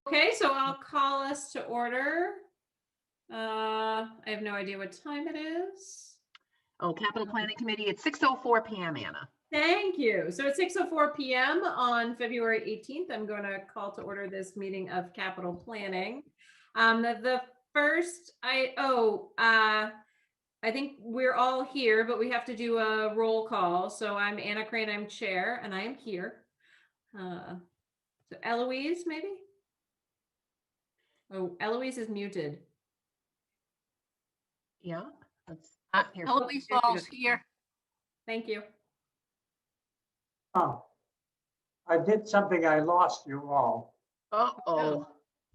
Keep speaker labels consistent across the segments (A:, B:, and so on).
A: Okay, so I'll call us to order. I have no idea what time it is.
B: Oh, Capital Planning Committee at 6:04 p.m., Anna.
A: Thank you. So at 6:04 p.m. on February 18th, I'm going to call to order this meeting of Capital Planning. The first, I think we're all here, but we have to do a roll call. So I'm Anna Crane, I'm chair, and I am here. So Eloise, maybe? Oh, Eloise is muted.
B: Yeah, that's here.
C: Eloise Hall's here.
A: Thank you.
D: Oh, I did something, I lost you all.
B: Uh-oh.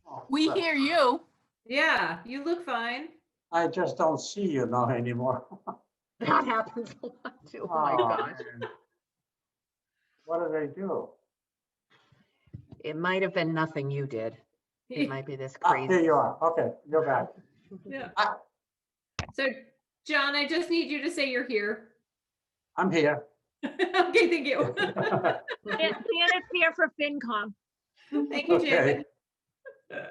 D: Oh,
C: We
D: crap.
C: hear you.
A: Yeah, you look fine.
D: I just don't see you now anymore.
B: That happens a lot too. Oh my gosh.
D: man. What did I do?
B: It might have been nothing you did. It might be this
D: Ah, here
B: crazy.
D: you are. Okay, you're back.
A: Yeah.
D: Ah,
A: So, John, I just need you to say you're here.
D: I'm here.
A: Okay, thank you.
E: Janet's here for FinCom.
A: Thank you, Janet.
D: Okay.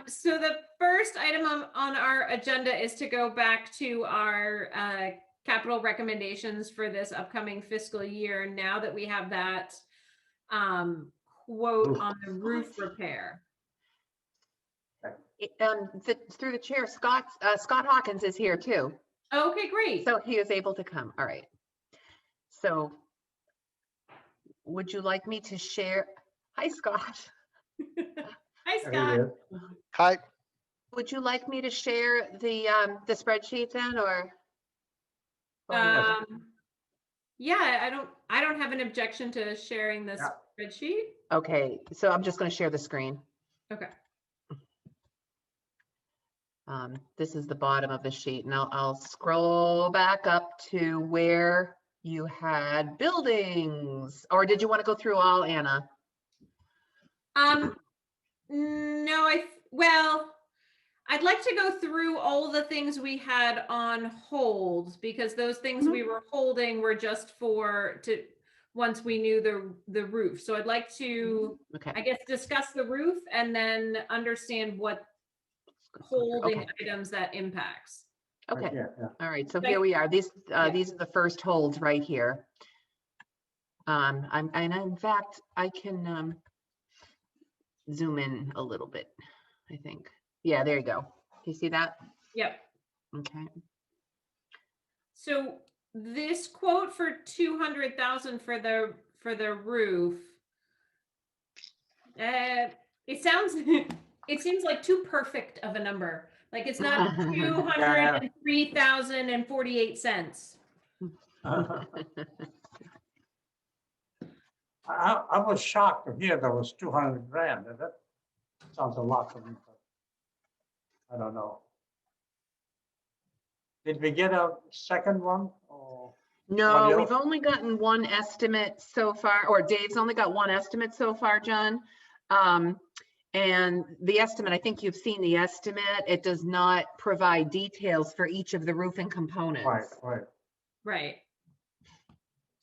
A: So the first item on our agenda is to go back to our capital recommendations for this upcoming fiscal year. Now that we have that quote on the roof repair.
B: Through the chair, Scott Hawkins is here too.
A: Okay, great.
B: So he is able to come. All right. So would you like me to share? Hi, Scott.
A: Hi,
D: There he
A: Scott.
D: is.
F: Hi.
B: Would you like me to share the spreadsheet then, or?
A: Yeah, I don't have an objection to sharing this
D: Yeah.
A: spreadsheet.
B: Okay, so I'm just going to share the screen.
A: Okay.
B: This is the bottom of the sheet, and I'll scroll back up to where you had buildings. Or did you want to go through all, Anna?
A: No, well, I'd like to go through all the things we had on hold, because those things we were holding were just once we knew the roof. So I'd like to,
B: Okay.
A: I guess, discuss the roof and then understand what holding items that impacts.
B: Okay.
D: Yeah, yeah.
B: All right. So here we are. These are the first holds right here. And in fact, I can zoom in a little bit, I think. Yeah, there you go. Do you see that?
A: Yep.
B: Okay.
A: So this quote for 200,000 for the roof, it seems like too perfect of a number. Like it's not 203,048 cents.
D: I was shocked to hear there was 200 grand. That sounds a lot to me, but I don't know. Did we get a second one? Or
B: No,
D: somebody
B: we've
D: else?
B: only gotten one estimate so far, or Dave's only got one estimate so far, John. And the estimate, I think you've seen the estimate. It does not provide details for each of the roofing components.
A: Right.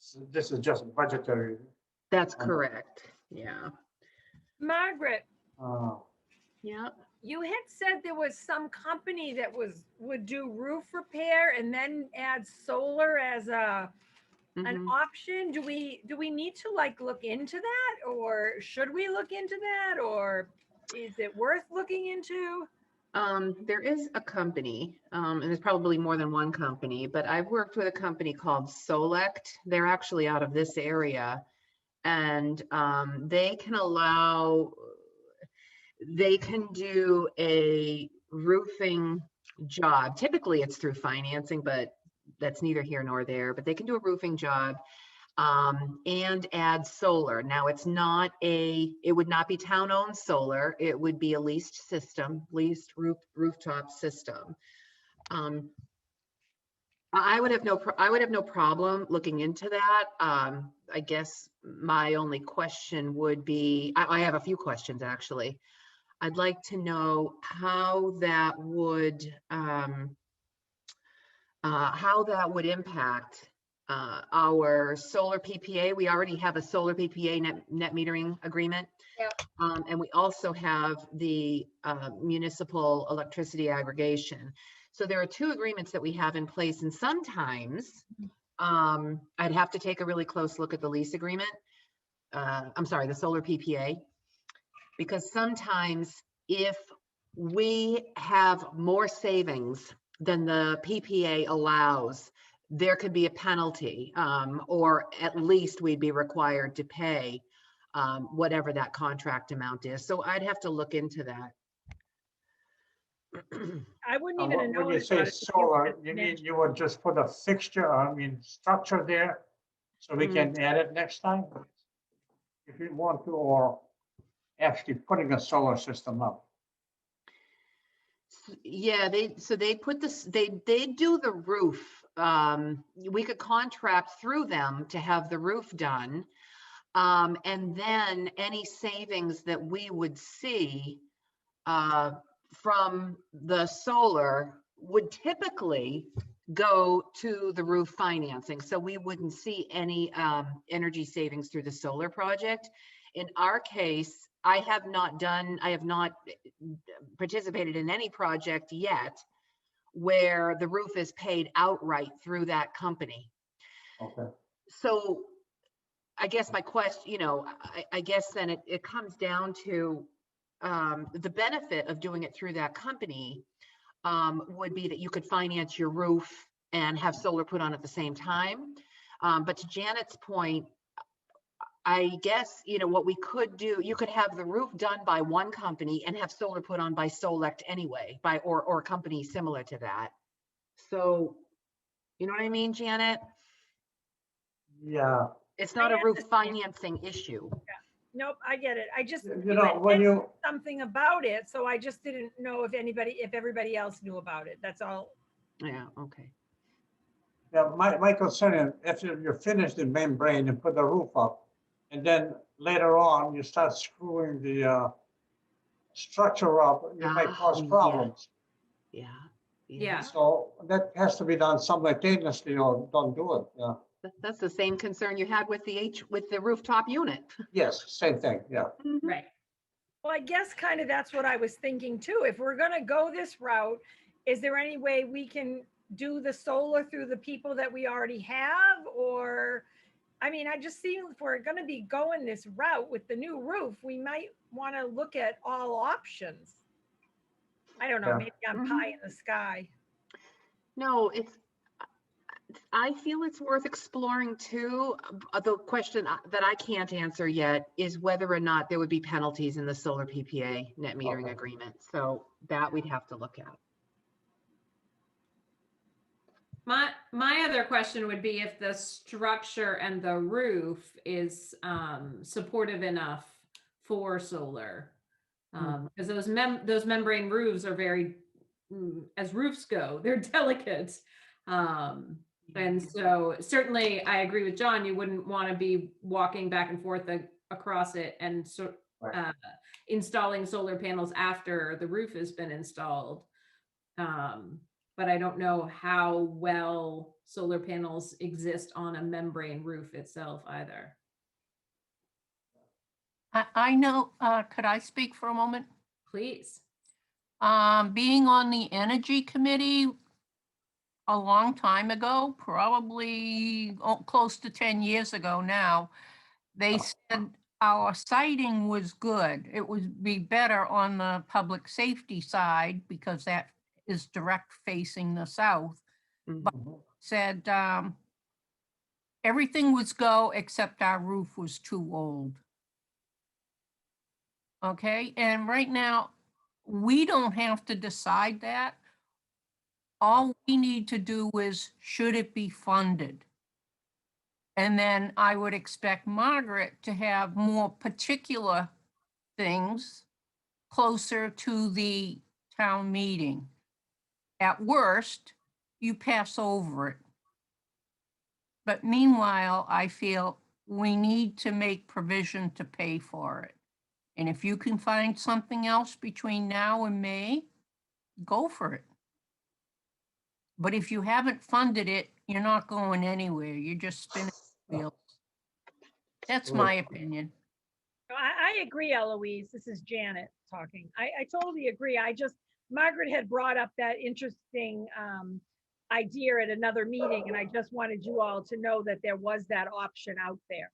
D: So this is just budgetary.
B: That's correct. Yeah.
E: Margaret,
B: Yeah.
E: you had said there was some company that would do roof repair and then add solar as an option. Do we need to like look into that, or should we look into that, or is it worth looking into?
B: There is a company, and there's probably more than one company, but I've worked with a company called Select. They're actually out of this area, and they can do a roofing job. Typically it's through financing, but that's neither here nor there, but they can do a roofing job and add solar. Now it would not be town-owned solar. It would be a leased system, leased rooftop system. I would have no problem looking into that. I guess my only question would be, I have a few questions actually. I'd like to know how that would impact our solar PPA. We already have a solar PPA net metering agreement.
E: Yeah.
B: And we also have the municipal electricity aggregation. So there are two agreements that we have in place, and sometimes I'd have to take a really close look at the lease agreement. I'm sorry, the solar PPA, because sometimes if we have more savings than the PPA allows, there could be a penalty, or at least we'd be required to pay whatever that contract amount is. So I'd have to look into that.
E: I wouldn't even have
D: When
E: known
D: you say
E: about it.
D: solar, you mean you would just put a fixture, structure there, so we can add it next time? If you want to, or actually putting a solar system up?
B: Yeah, they put this, they do the roof. We could contract through them to have the roof done. And then any savings that we would see from the solar would typically go to the roof financing. So we wouldn't see any energy savings through the solar project. In our case, I have not participated in any project yet where the roof is paid outright through that company.
D: Okay.
B: So I guess my question, I guess then it comes down to the benefit of doing it through that company would be that you could finance your roof and have solar put on at the same time. But to Janet's point, I guess, what we could do, you could have the roof done by one company and have solar put on by Solect anyway, or a company similar to that. So, you know what I mean, Janet?
D: Yeah,
B: It's not
E: I
B: a roof
E: understand.
B: financing issue.
E: Nope, I get it. I just,
D: when
E: mentioned
D: you,
E: something about it, so I just didn't know if everybody else knew about it. That's all.
B: Yeah, okay.
D: yeah, my concern is if you finish the membrane and put the roof up, and then later on you start screwing the structure up, you might cause
B: Yeah.
D: problems.
A: Yeah.
D: So that has to be done simultaneously, or don't do it. Yeah.
B: That's the same concern you had with the rooftop unit.
D: Yes, same thing. Yeah.
A: Right.
E: Well, I guess kind of that's what I was thinking too. If we're gonna go this route, is there any way we can do the solar through the people that we already have? Or, I just see if we're gonna be going this route with the new roof, we might want to look at all options. I don't know,
D: Yeah.
E: maybe I'm pie in the sky.
B: No, I feel it's worth exploring too. The question that I can't answer yet is whether or not there would be penalties in the solar PPA net metering
D: Okay.
B: agreement. So that we'd have to look at.
A: My other question would be if the structure and the roof is supportive enough for solar. Because those membrane roofs are very, as roofs go, they're delicate. And so certainly I agree with John, you wouldn't want to be walking back and forth across it and
D: Right.
A: installing solar panels after the roof has been installed. But I don't know how well solar panels exist on a membrane roof itself either.
C: I know, could I speak for a moment?
A: Please.
C: Being on the Energy Committee a long time ago, probably close to 10 years ago now, they said our siting was good. It would be better on the public safety side because that is direct facing the south. But said everything was go except our roof was too old. Okay, and right now, we don't have to decide that. All we need to do is, should it be funded? And then I would expect Margaret to have more particular things closer to the town meeting. At worst, you pass over it. But meanwhile, I feel we need to make provision to pay for it. And if you can find something else between now and May, go for it. But if you haven't funded it, you're not going anywhere. You're just spinning wheels. That's my opinion.
E: I agree, Eloise. This is Janet talking. I totally agree. Margaret had brought up that interesting idea at another meeting, and I just wanted you all to know that there was that option out there.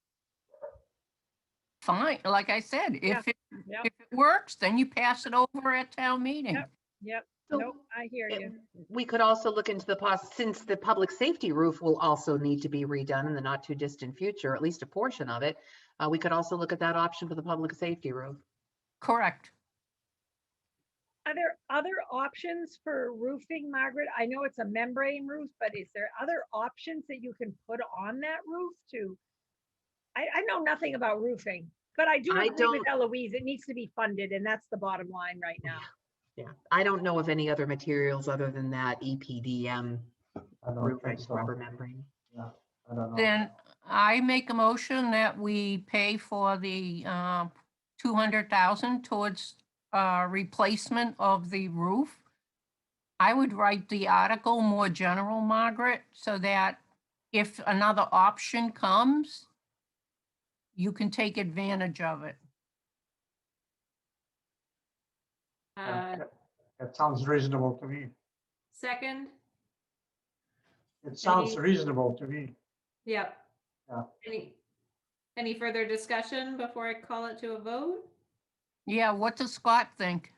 C: Fine, like I said,
E: Yeah,
C: if it
E: yep.
C: if it works, then you pass it over at town meeting.
E: Yep.
B: So
E: Nope, I hear you.
B: we could also look into since the public safety roof will also need to be redone in the not too distant future, at least a portion of it. We could also look at that option for the public safety roof.
C: Correct.
E: Are there other options for roofing, Margaret? I know it's a membrane roof, but is there other options that you can put on that roof to? I know nothing about roofing, but I do
B: I
E: agree with
B: don't-
E: Eloise. It needs to be funded, and that's the bottom line right now.
B: Yeah, I don't know of any other materials other than that EPDM
D: I don't
B: roof
D: think
B: that's
D: so.
B: rubber membrane.
D: Yeah, I don't know.
C: Then I make a motion that we pay for the 200,000 towards replacement of the roof. I would write the article more general, Margaret, so that if another option comes, you can take advantage of it.
D: It sounds reasonable to me.
A: Second,
D: It sounds
A: Any-
D: reasonable to me.
A: yep.
D: Yeah.
A: Any further discussion before I call it to a vote?
C: Yeah, what does Scott think?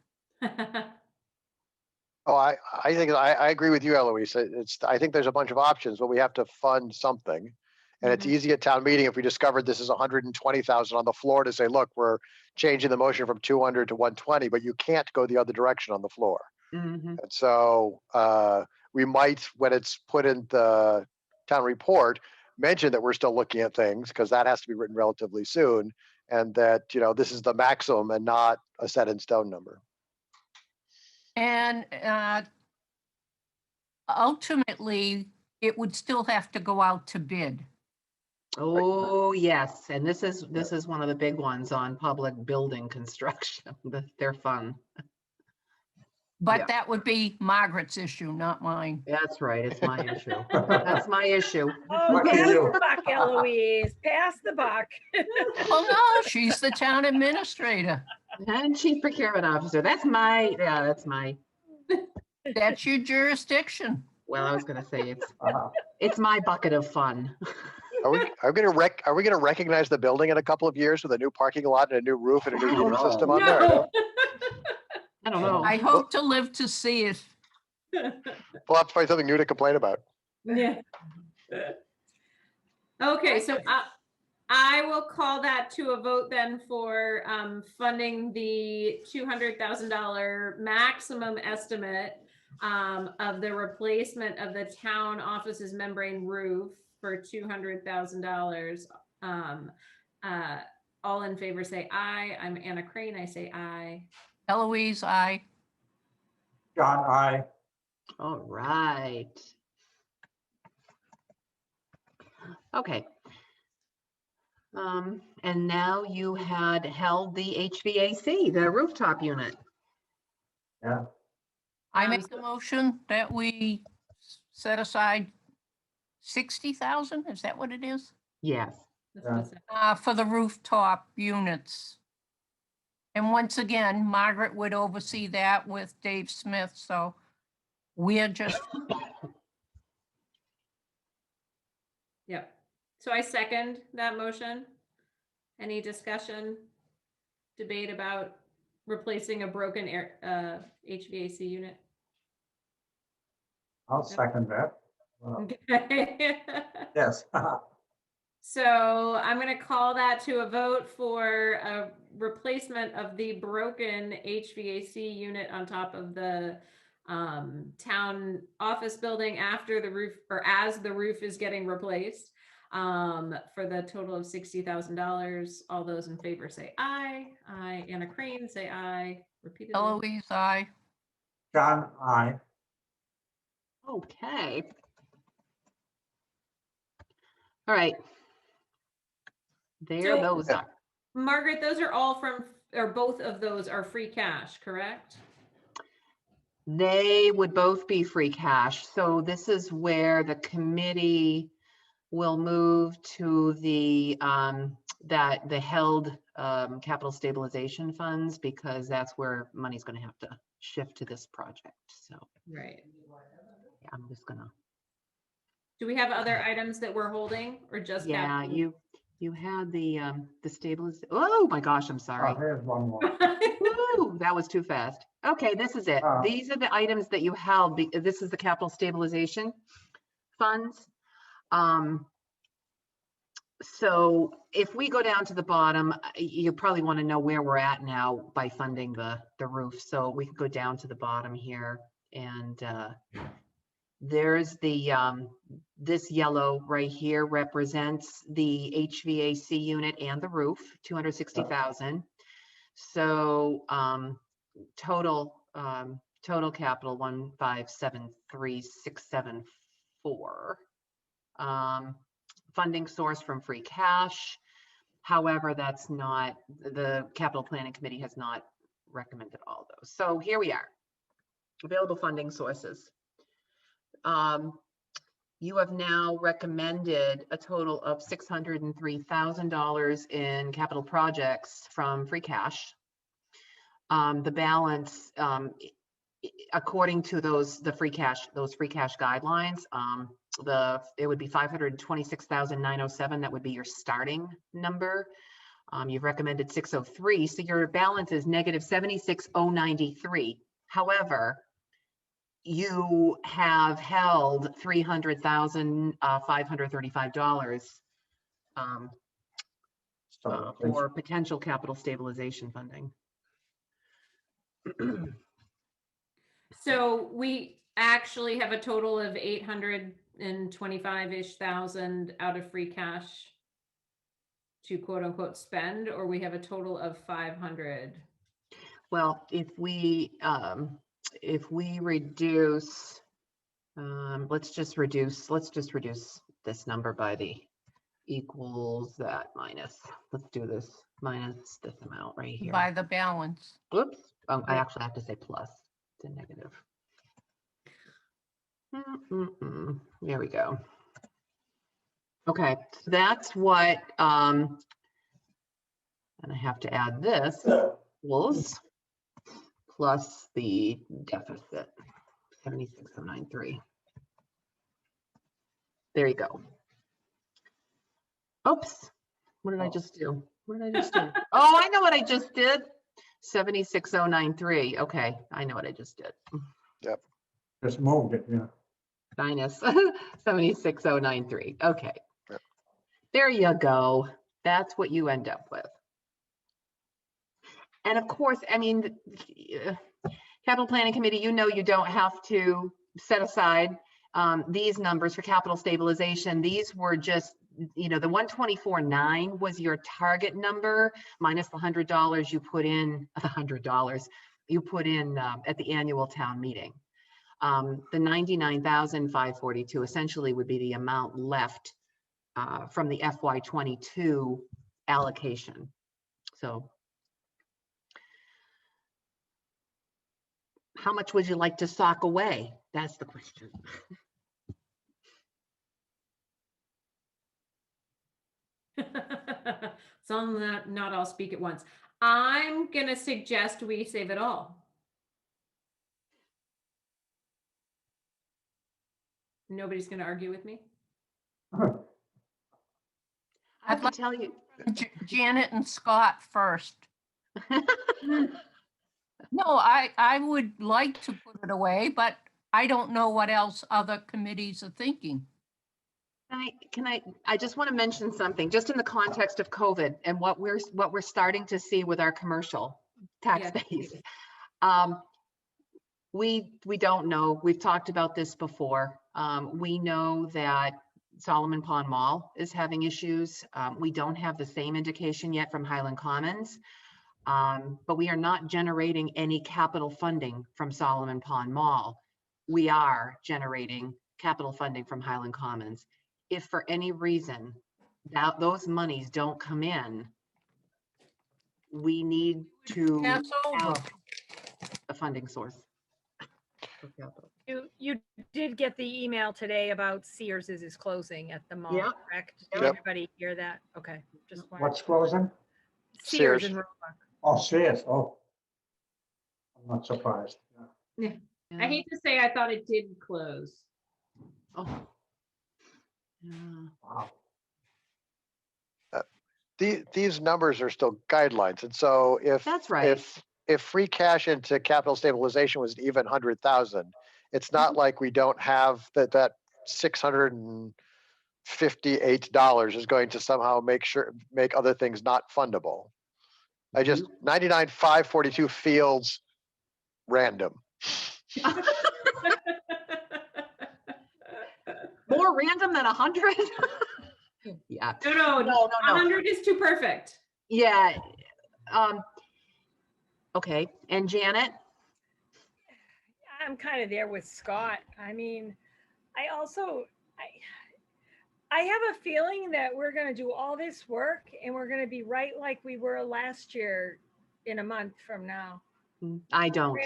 F: Oh, I think I agree with you, Eloise. I think there's a bunch of options, but we have to fund something. And it's
A: Mhm.
F: easy at town meeting if we discovered this is 120,000 on the floor to say, look, we're changing the motion from 200 to 120, but you can't go the other direction on the floor.
B: Mhm.
F: And so we might, when it's put in the town report, mention that we're still looking at things because that has to be written relatively soon. And that, this is the maximum and not a set in stone number.
C: And ultimately, it would still have to go out to bid.
B: Oh, yes, and this is one of the big ones on public building construction. They're fun.
C: But
B: Yeah.
C: that would be Margaret's issue, not mine.
B: That's right, it's my issue. That's my issue.
E: Oh,
D: Lucky
E: pass
D: you.
E: the buck, Eloise. Pass the buck.
C: Well, no, she's the town administrator.
B: And chief procurement officer, that's my,
C: That's your jurisdiction.
B: well, I was gonna say
D: Uh,
B: it's my bucket of fun.
F: Are we gonna recognize the building in a couple of years with a new parking lot and a new roof and a new
B: I don't
F: heating
B: know.
F: system on there?
A: No.
B: I don't know.
C: I hope to live to see it.
F: We'll have to find something new to complain about.
A: Yeah. Okay, so I will call that to a vote then for funding the $200,000 maximum estimate of the replacement of the town office's membrane roof for $200,000. All in favor say aye. I'm Anna Crane. I say aye.
C: Eloise, I.
D: John, I.
B: All right. Okay. And now you had held the HVAC, the rooftop unit.
D: Yeah.
C: I
A: Um,
C: make the motion that we set aside 60,000, is that what it is?
B: Yes.
A: That's what it said.
C: For the rooftop units. And once again, Margaret would oversee that with Dave Smith, so we're just,
A: Yep. So I second that motion. Any discussion, debate about replacing a broken HVAC unit?
D: I'll second that.
A: Okay.
D: Yes.
A: So I'm going to call that to a vote for a replacement of the broken HVAC unit on top of the town office building after the roof, or as the roof is getting replaced, for the total of $60,000. All those in favor say aye. Aye. Anna Crane, say aye. Repeatedly.
C: Eloise, I.
D: John, I.
B: Okay. All right. There
A: So-
B: those are.
A: Margaret, those are all from, or both of those are free cash, correct?
B: They would both be free cash. So this is where the committee will move to the, the held capital stabilization funds, because that's where money's gonna have to shift to this project. So
A: Right.
B: yeah, I'm just gonna,
A: Do we have other items that we're holding or just?
B: yeah,
A: capital?
B: you had the stabilization. Oh my gosh, I'm sorry.
D: Oh, here's one more.
B: Woo, that was too fast. Okay, this is it. These are the items that you held. This is the capital stabilization funds. So if we go down to the bottom, you probably want to know where we're at now by funding the roof. So we can go down to the bottom here, and there's the this yellow right here represents the HVAC unit and the roof, 260,000. So total capital 1573674. Funding source from free cash. However, that's not, the capital planning committee has not recommended all those. So here we are. Available funding sources. You have now recommended a total of $603,000 in capital projects from free cash. The balance, according to those free cash guidelines, it would be 526,907. That would be your starting number. You've recommended 603, so your balance is negative 76,093. However, you have held $300,535 for potential capital stabilization funding.
A: So we actually have a total of 825-ish thousand out of free cash to quote unquote spend, or we have a total of 500.
B: Well, if we reduce, let's just reduce this number by the equals that minus, let's do this minus this amount right here.
C: By the balance.
B: Whoops. Oh, I actually have to say plus. It's a negative. There we go. Okay, so that's what, and I have to add this equals plus the deficit, 76,093. There you go. Oops, what did I just do? What did I just do? Oh, I know what I just did. 76,093. Okay, I know what I just did.
F: Yep.
D: Just moved it, yeah.
B: Minus 76,093. Okay.
F: Yep.
B: There you go. That's what you end up with. And of course, I mean, capital planning committee, you know, you don't have to set aside these numbers for capital stabilization. These were just, you know, the 124.9 was your target number minus the $100 you put in, $100 you put in at the annual town meeting. The 99,542 essentially would be the amount left from the FY22 allocation. So how much would you like to sock away? That's the question.
A: Some not all speak at once. I'm gonna suggest we save it all. Nobody's gonna argue with me.
B: I
C: I'd
B: can
C: like
B: tell you.
C: Janet and Scott first. No, I would like to put it away, but I don't know what else other committees are thinking.
B: I just want to mention something, just in the context of COVID and what we're starting to see with our commercial tax base. We don't know. We've talked about this before. We know that Solomon Pond Mall is having issues. We don't have the same indication yet from Highland Commons, but we are not generating any capital funding from Solomon Pond Mall. We are generating capital funding from Highland Commons. If for any reason that those monies don't come in, we need to
C: Pass over.
B: have a funding source. for capital.
E: You did get the email today about Sears is closing at the mall,
B: Yeah.
E: correct? Did
F: Yep.
E: everybody hear that? Okay, just wanted.
D: What's closing?
E: Sears
F: Sears.
E: in Roebuck.
D: Oh, Sears, oh. I'm not surprised. Yeah.
A: I hate to say I thought it did close.
B: Oh. Yeah.
D: Wow.
F: These numbers are still guidelines. And so
B: That's right.
F: if free cash into capital stabilization was even 100,000, it's not like we don't have that $658 is going to somehow make other things not fundable. I just 99,542 feels random.
B: More random than 100? Yeah.
A: No,
B: No.
A: 100 is too perfect.
B: Yeah. Okay. And Janet?
E: I'm kind of there with Scott. I mean, I have a feeling that we're going to do all this work and we're going to be right like we were last year in a month from now.
B: I don't.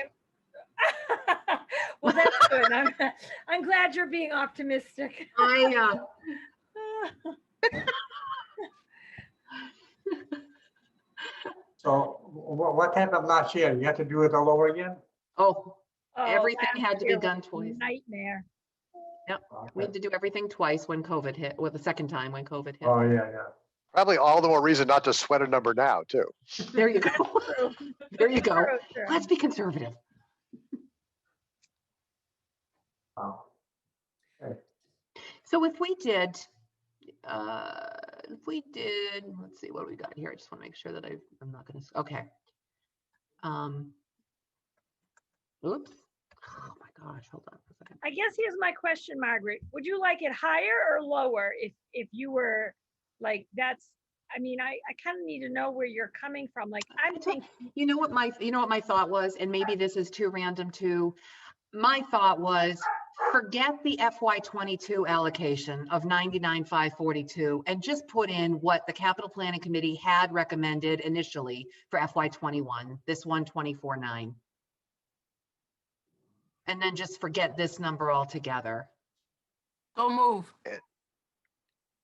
E: Well, that's good. I'm glad you're being optimistic.
D: So what happened last year? You had to do it all over again?
B: Oh,
E: Oh,
B: everything
E: last
B: had to be
E: year was
B: done
E: a
B: twice.
E: Nightmare.
B: We had to do everything twice when COVID hit, or the second time when COVID hit.
D: Oh, yeah.
F: Probably all the more reason not to sweat a number now, too.
B: There you go.
E: True.
B: There you go.
E: True, true.
B: Let's be conservative.
D: Wow.
B: So if we did, let's see what we got here. I just want to make sure that I'm not going to, okay. Oops. Oh my gosh, hold on for a second.
E: I guess here's my question, Margaret. Would you like it higher or lower if you were like, that's, I mean, I kind of need to know where you're coming from. Like, I'm thinking,
B: You know what my thought was, and maybe this is too random too. My thought was, forget the FY22 allocation of 99,542 and just put in what the capital planning committee had recommended initially for FY21, this 124.9. And then just forget this number altogether.
C: So move.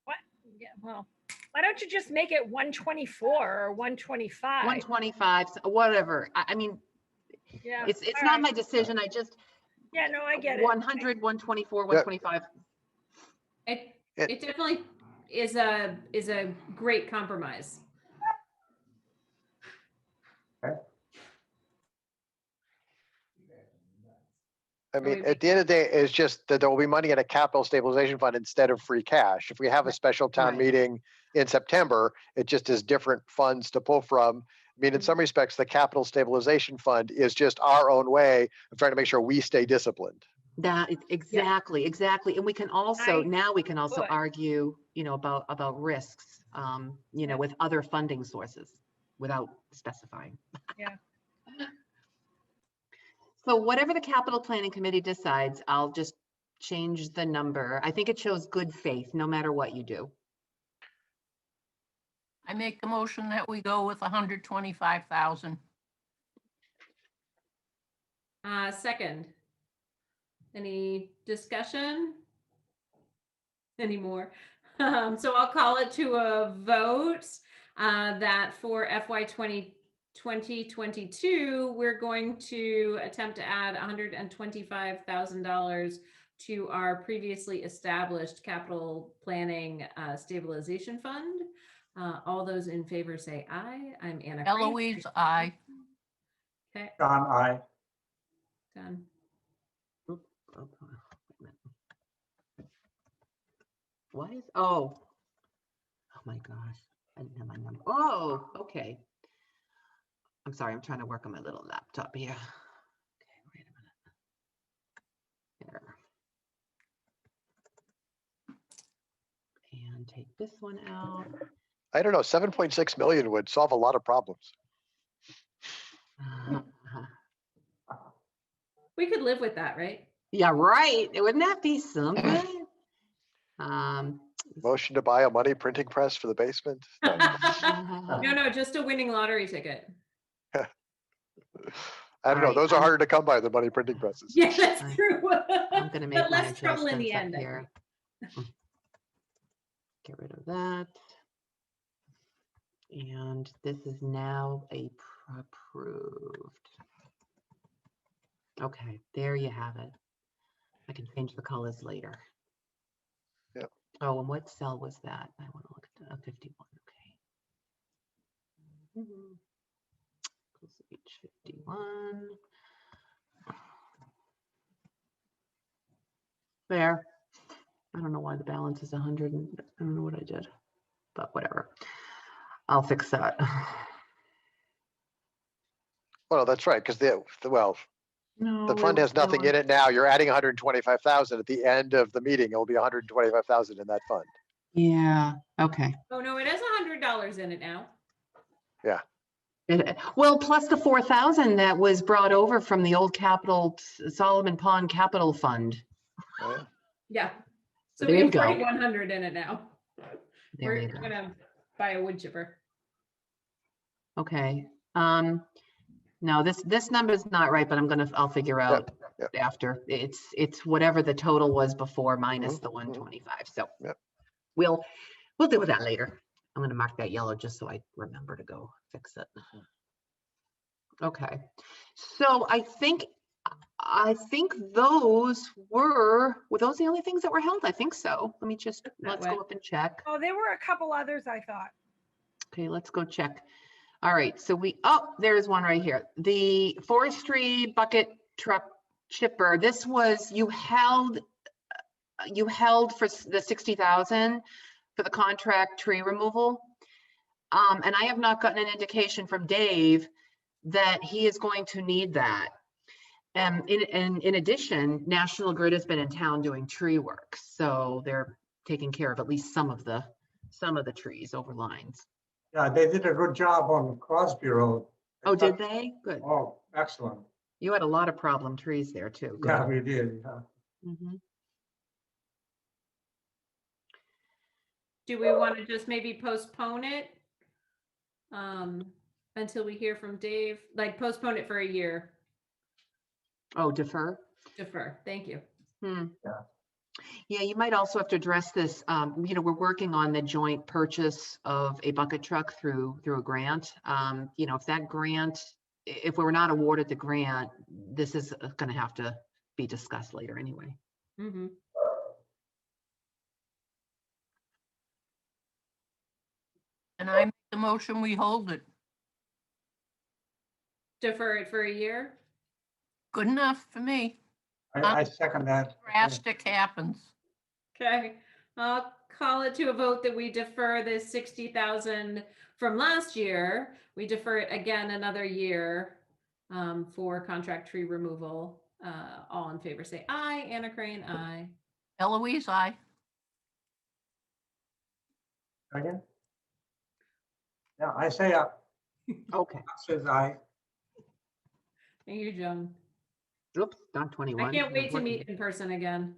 E: what? Yeah, well, why don't you just make it 124 or 125?
B: 125, whatever. I mean,
E: Yeah.
B: it's
E: all
B: not
E: right.
B: my decision. I just,
E: Yeah, no, I get it.
B: 100, 124, 125.
A: It definitely is a great compromise.
F: I mean, at the end of the day, it's just that there will be money in a capital stabilization fund instead of free cash. If we have a special town
B: Right.
F: meeting in September, it just is different funds to pull from. I mean, in some respects, the capital stabilization fund is just our own way of trying to make sure we stay disciplined.
B: That exactly. And we can also,
E: Nice.
B: now we can also
E: Good.
B: argue, about risks,
E: Yeah.
B: with other funding sources without specifying.
E: Yeah.
B: So whatever the capital planning committee decides, I'll just change the number. I think it shows good faith, no matter what you do.
C: I make the motion that we go with 125,000.
A: Second. Any discussion? Anymore? So I'll call it to a vote that for FY 2022, we're going to attempt to add $125,000 to our previously established capital planning stabilization fund. All those in favor say aye. I'm Anna. Crane.
C: Eloise, aye.
A: Okay,
D: John, I.
A: done.
B: Wait a minute. What is, oh my gosh, I didn't have my number. Oh, okay. I'm sorry, I'm trying to work on my little laptop here. Okay, wait a minute. There. And take this one out.
F: I don't know, 7.6 million would solve a lot of problems.
A: We could live with that, right?
B: Yeah, right. Wouldn't that be something?
F: Motion to buy a money printing press for the basement. No.
A: No, just a winning lottery ticket.
F: I don't know.
B: Alright,
F: Those are harder to come by than money printing presses.
A: Yeah, that's
B: I-
A: true.
B: I'm gonna make
A: But
B: my
A: less trouble in the
B: adjustments up
A: end, I think.
B: here. Get rid of that. And this is now approved. Okay, there you have it. I can change the colors later.
F: Yep.
B: Oh, and what cell was that? I want to look at the 51. Okay. Close H 51. There. I don't know why the balance is 100. And I don't know what I did, but whatever. I'll fix that.
F: Well, that's right, because
B: No,
F: the fund has nothing in it now. You're adding 125,000 at the end of the meeting. It'll be 125,000 in that fund.
B: Yeah. Okay.
A: Oh, no, it has $100 in it now.
B: Well, plus the 4,000 that was brought over from the old capital Solomon Pond Capital Fund.
F: Oh, yeah.
A: Yeah. So
B: There
A: we
B: you
A: have
B: go.
A: 4,100 in it now.
B: There
A: We're
B: you go.
A: gonna buy a wood chipper.
B: Okay. No, this number is not right, but I'll figure out
F: yep.
B: after. It's whatever the total was before minus the 125. So
F: Yep.
B: we'll deal with that later. I'm gonna mark that yellow just so I remember to go fix it. Okay. So I think those were those the only things that were held? I think so. Let me just, let's go up and check.
E: Oh, there were a couple others, I thought.
B: Okay, let's go check. All right, so there's one right here. The forestry bucket truck chipper. This was, you held for the 60,000 for the contract tree removal. And I have not gotten an indication from Dave that he is going to need that. And in addition, National Grid has been in town doing tree work, so they're taking care of at least some of the trees over lines.
D: Yeah, they did a good job on Crosby Road.
B: Oh, did they? Good.
D: Oh, excellent.
B: You had a lot of problem trees there too. Good.
D: Yeah, we did. Yeah.
B: Mhm.
A: Do we want to just maybe postpone it? Until we hear from Dave, like postpone it for a year.
B: Oh, defer.
A: Defer. Thank you.
B: Yeah, you might also have to address this. We're working on the joint purchase of a bucket truck through a grant. If that grant, if we were not awarded the grant, this is going to have to be discussed later anyway.
A: Mm-hmm.
C: And I make the motion, we hold it.
A: Defer it for a year.
C: Good enough for me.
D: I second that.
C: Drastic happens.
A: Okay. I'll call it to a vote that we defer this 60,000 from last year. We defer it again another year for contract tree removal. All in favor say aye. Anna Crane, aye.
C: Eloise, aye.
D: Again? Yeah, I say,
B: Okay.
D: says aye.
A: Thank you, Joan.
B: Oops, not 21.
A: I can't wait to
B: Looking.
A: meet in person again.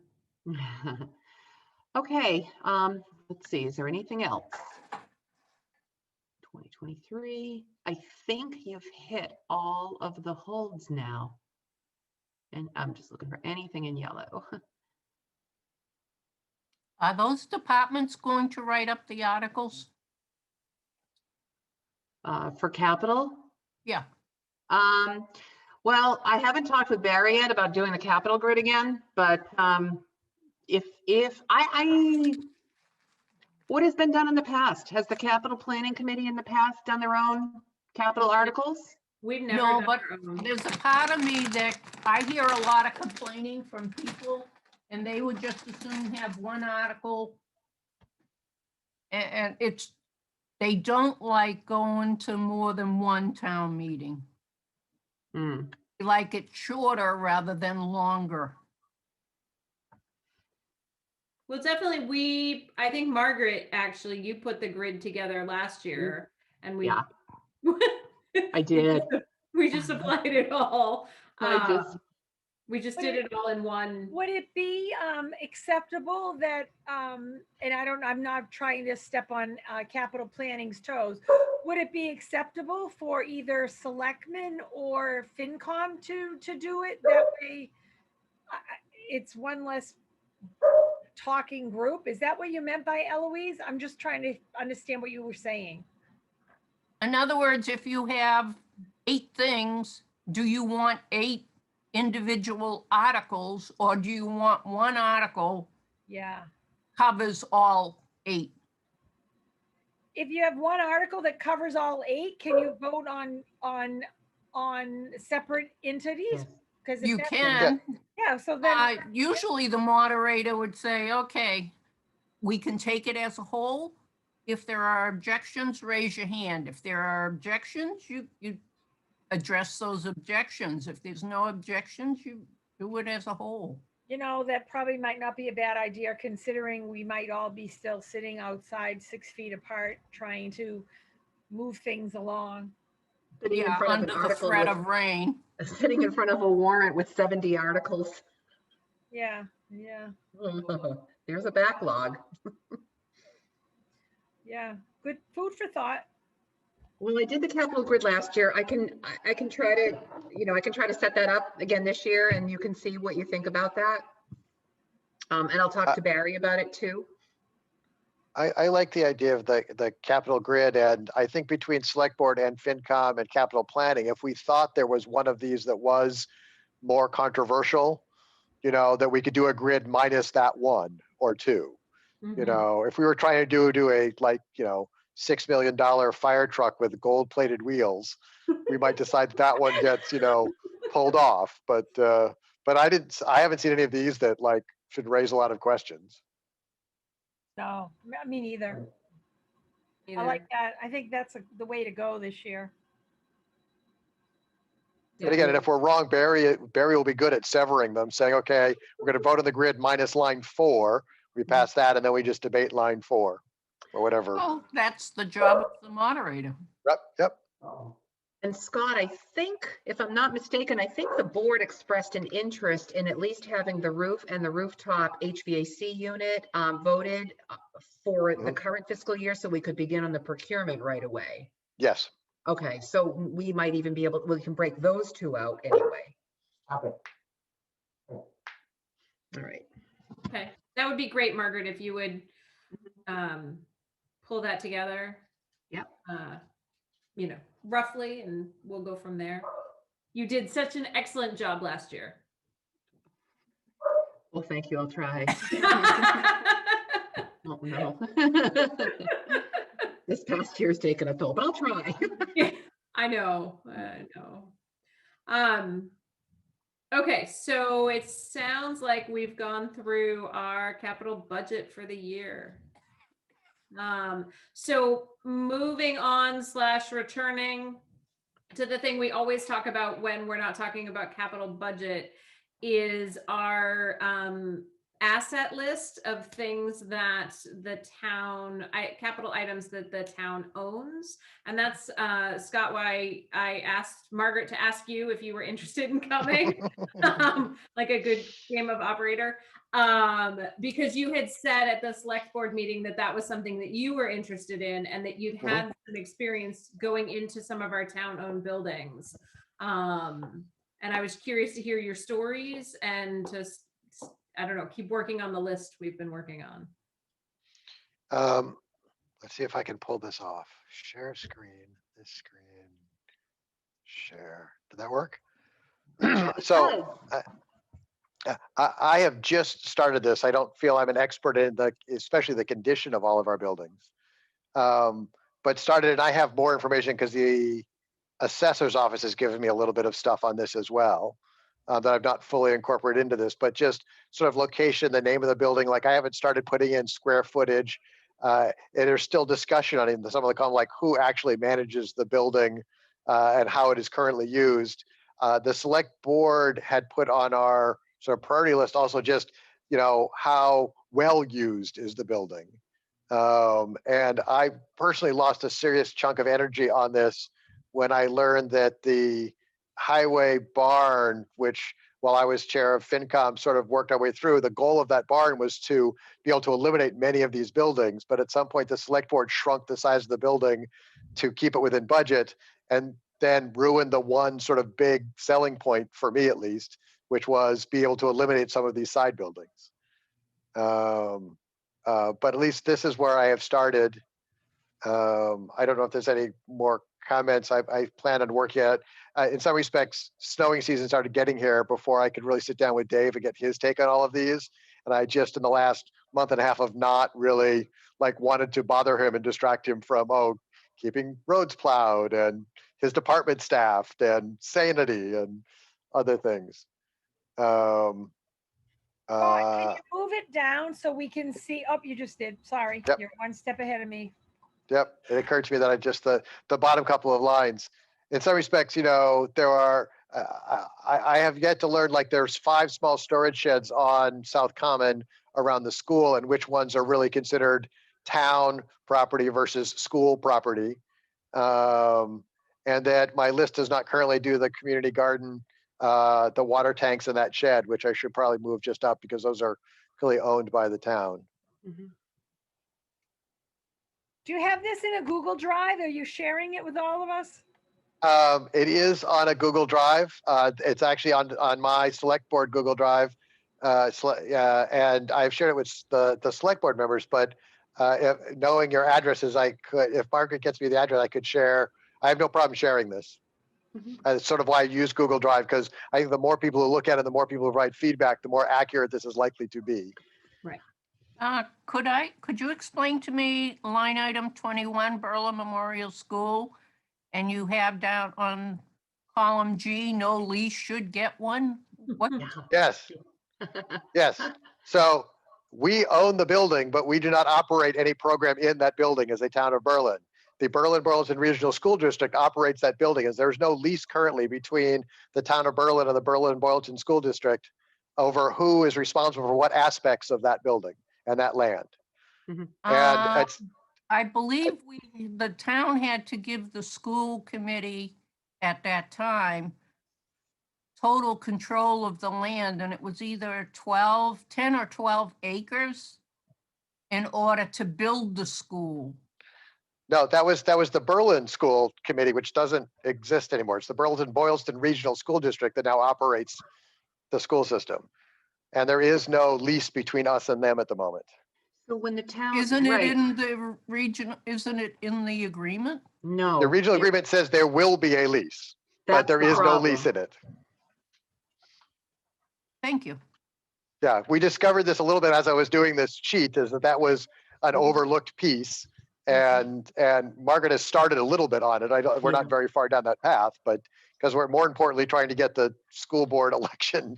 B: Okay, let's see, is there anything else? 2023, I think you've hit all of the holds now. And I'm just looking for anything in yellow.
C: Are those departments going to write up the articles?
B: For capital?
C: Yeah.
B: Well, I haven't talked with Barry yet about doing the capital grid again, but if I what has been done in the past? Has the capital planning committee in the past done their own capital articles?
A: We've never
C: No,
A: done
C: but
A: our own.
C: there's a part of me that I hear a lot of complaining from people, and they would just as soon have one article. And they don't like going to more than one town meeting.
B: Hmm.
C: They like it shorter rather than longer.
A: Well, definitely I think Margaret, actually, you put the grid together last year and we.
B: Yeah. I did.
A: We just applied it all.
B: I just
A: We just
E: But
A: did it all in one.
E: Would it be acceptable that, and I'm not trying to step on capital planning's toes. Would it be acceptable for either selectmen or FinCom to do it? That way, it's one less talking group. Is that what you meant by Eloise? I'm just trying to understand what you were saying.
C: In other words, if you have 8 things, do you want 8 individual articles, or do you want one article
E: Yeah.
C: covers all 8?
E: If you have one article that covers all 8, can you vote on separate entities?
B: Yes.
E: Because
C: You can.
E: yeah. So then,
C: Usually the moderator would say, okay, we can take it as a whole. If there are objections, raise your hand. If there are objections, you address those objections. If there's no objections, you do it as a whole.
E: that probably might not be a bad idea, considering we might all be still sitting outside 6 feet apart, trying to move things along.
B: Sitting in
C: Yeah,
B: front of
C: under
B: an
C: the
B: article
C: threat
B: with-
C: of rain.
B: Sitting in front of a warrant with 70 articles.
E: Yeah.
B: There's a backlog.
E: Yeah. Good food for thought.
B: Well, I did the capital grid last year. I can try to, I can try to set that up again this year, and you can see what you think about that. And I'll talk to Barry about it too.
F: I like the idea of the capital grid, and I think between select board and FinCom and capital planning, if we thought there was one of these that was more controversial, that we could do a grid minus that one or two.
A: Mhm.
F: If we were trying to do a $6 million fire truck with gold plated wheels, we might decide that one gets, pulled off. But I haven't seen any of these that should raise a lot of questions.
E: No, me neither. I
A: Either.
E: like that. I think that's the way to go this year.
F: And again, and if we're wrong, Barry will be good at severing them, saying, okay, we're going to vote on the grid minus line 4. We pass that, and then we just debate line 4 or whatever.
C: Well, that's the job of the moderator.
F: Yep.
B: And Scott, I think, if I'm not mistaken, I think the board expressed an interest in at least having the roof and the rooftop HVAC unit voted for the current fiscal year, so we could begin on the procurement right away.
F: Yes.
B: Okay, so we might even be able, we can break those 2 out anyway.
D: Okay.
B: All right.
A: Okay, that would be great, Margaret, if you would pull that together.
B: Yep.
A: Roughly, and we'll go from there. You did such an excellent job last year.
B: Well, thank you. I'll try. Oh, no. This past year's taken a toll, but I'll try.
A: Yeah, I know. Okay, so it sounds like we've gone through our capital budget for the year. So moving on / returning to the thing we always talk about when we're not talking about capital budget is our asset list of things that the town, capital items that the town owns. And that's, Scott, why I asked Margaret to ask you if you were interested in coming, like a good game of operator. Because you had said at the select board meeting that was something that you were interested in and that you'd had some experience going into some of our town-owned buildings. And I was curious to hear your stories and to, I don't know, keep working on the list we've been working on.
F: Let's see if I can pull this off. Share screen, this screen, share. Did that work? So I have just started this. I don't feel I'm an expert in especially the condition of all of our buildings. But started, and I have more information because the assessor's office has given me a little bit of stuff on this as well. That I've not fully incorporated into this, but just sort of location, the name of the building. Like I haven't started putting in square footage. And there's still discussion on it. Some of the column, like who actually manages the building and how it is currently used. The select board had put on our sort of priority list also just, how well used is the building. And I personally lost a serious chunk of energy on this when I learned that the highway barn, which while I was chair of FinCom, sort of worked our way through. The goal of that barn was to be able to eliminate many of these buildings, but at some point the select board shrunk the size of the building to keep it within budget, and then ruined the one sort of big selling point for me at least, which was be able to eliminate some of these side buildings. But at least this is where I have started. I don't know if there's any more comments. I plan on working at. In some respects, snowing season started getting here before I could really sit down with Dave and get his take on all of these. And I just, in the last month and a half, of not really like wanted to bother him and distract him from keeping roads plowed and his department staffed and sanity and other things.
E: Can you move it down so we can see? Oh, you just did. Sorry.
F: Yep.
E: You're one step ahead of me.
F: Yep, it occurred to me that I just the bottom couple of lines. In some respects, there are. I have yet to learn, like, there's 5 small storage sheds on South Common around the school, and which ones are really considered town property versus school property. And that my list does not currently do the community garden, the water tanks in that shed, which I should probably move just up because those are clearly owned by the town.
B: Mhm.
E: Do you have this in a Google Drive? Are you sharing it with all of us?
F: It is on a Google Drive. It's actually on my select board Google Drive, and I've shared it with the select board members. But knowing your addresses, I could, if Margaret gets me the address, I could share. I have no problem sharing this.
B: Mhm.
F: It's sort of why I use Google Drive, because I think the more people who look at it, the more people who write feedback, the more accurate this is likely to be.
C: Could you explain to me line item 21, Berlin Memorial School, and you have down on column G, no lease should get one? What?
F: Yes. Yes. So we own the building, but we do not operate any program in that building as a town of Berlin. The Berlin-Burlington Regional School District operates that building, as there's no lease currently between the town of Berlin and the Berlin-Burlington School District over who is responsible for what aspects of that building and that land.
B: Mhm.
F: And it's
C: I believe the town had to give the school committee at that time total control of the land, and it was either 10 or 12 acres in order to build the school.
F: no, that was the Berlin School Committee, which doesn't exist anymore. It's the Burlington-Boylston Regional School District that now operates the school system. And there is no lease between us and them at the moment.
B: So when the town,
C: Isn't it
B: right,
C: in the region, isn't it in the agreement?
B: no.
F: The regional agreement says there will be a lease, but
B: That's
F: there
B: the
F: is no lease
B: problem.
F: in it.
C: Thank you.
F: Yeah, we discovered this a little bit as I was doing this sheet, is that was an
B: Mhm.
F: overlooked piece. And Margaret has started a little bit on it. We're
B: Yeah.
F: not very far down that path, but because we're more importantly trying to get the school board election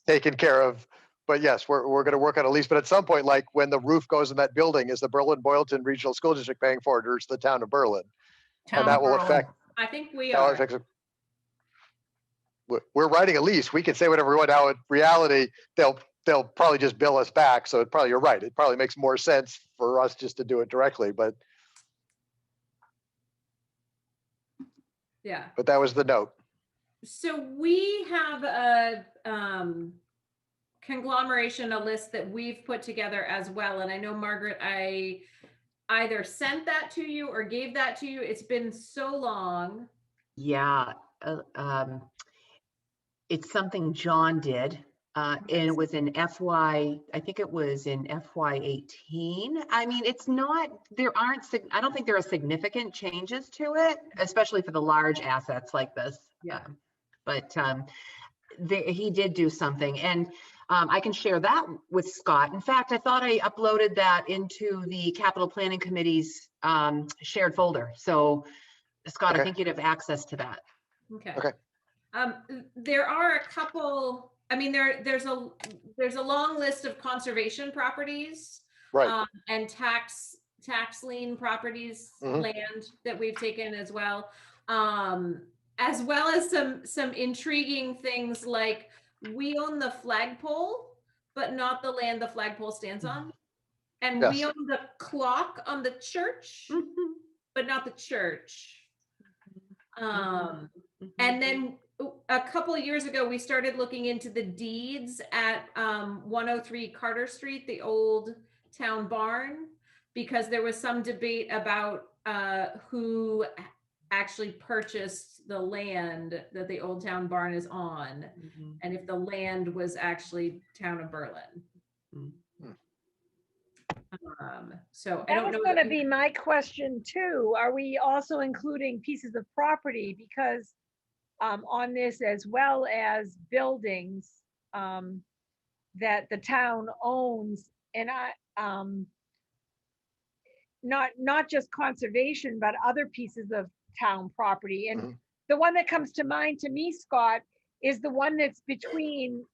F: taken care of. But yes, we're going to work on a lease. But at some point, like when the roof goes in that building, is the Berlin-Boylston Regional School District paying for it, or is the town of Berlin?
C: Town
F: And that
C: of
F: will
C: Berlin.
F: affect.
A: I think we
F: That will
A: are.
F: affect. We're writing a lease. We can say whatever we want. Now, in reality, they'll probably just bill us back. So you're right. It probably makes more sense for us just to do it directly. But
A: Yeah.
F: that was the note.
A: So we have a conglomeration, a list that we've put together as well. And I know, Margaret, I either sent that to you or gave that to you. It's been so long.
B: Yeah, it's something John did, and it was in FY, I think it was in FY 18. I mean, it's not, I don't think there are significant changes to it, especially for the large assets like this.
A: Yeah.
B: But he did do something, and I can share that with Scott. In fact, I thought I uploaded that into the Capital Planning Committee's shared folder. So Scott,
F: Okay.
B: I think you'd have access to that.
A: Okay.
F: Okay.
A: There are a couple, I mean, there's a long list of conservation properties.
F: Right.
A: And tax lien properties,
F: Mhm.
A: land that we've taken as well. As well as some intriguing things like we own the flagpole, but not the land the flagpole stands on. And we
F: Yes.
A: own the clock on the church, but not the church. And then a couple of years ago, we started looking into the deeds at 103 Carter Street, the old town barn, because there was some debate about who actually purchased the land that the old town barn is on,
B: Mhm.
A: and if the land was actually town of Berlin.
B: Mm.
A: So I
E: That
A: don't
E: was
A: know.
E: gonna
A: that we-
E: be my question too. Are we also including pieces of property? Because on this, as well as buildings that the town owns, and not just conservation, but other pieces of town property. And
F: Mhm.
E: the one that comes to mind to me, Scott, is the one that's between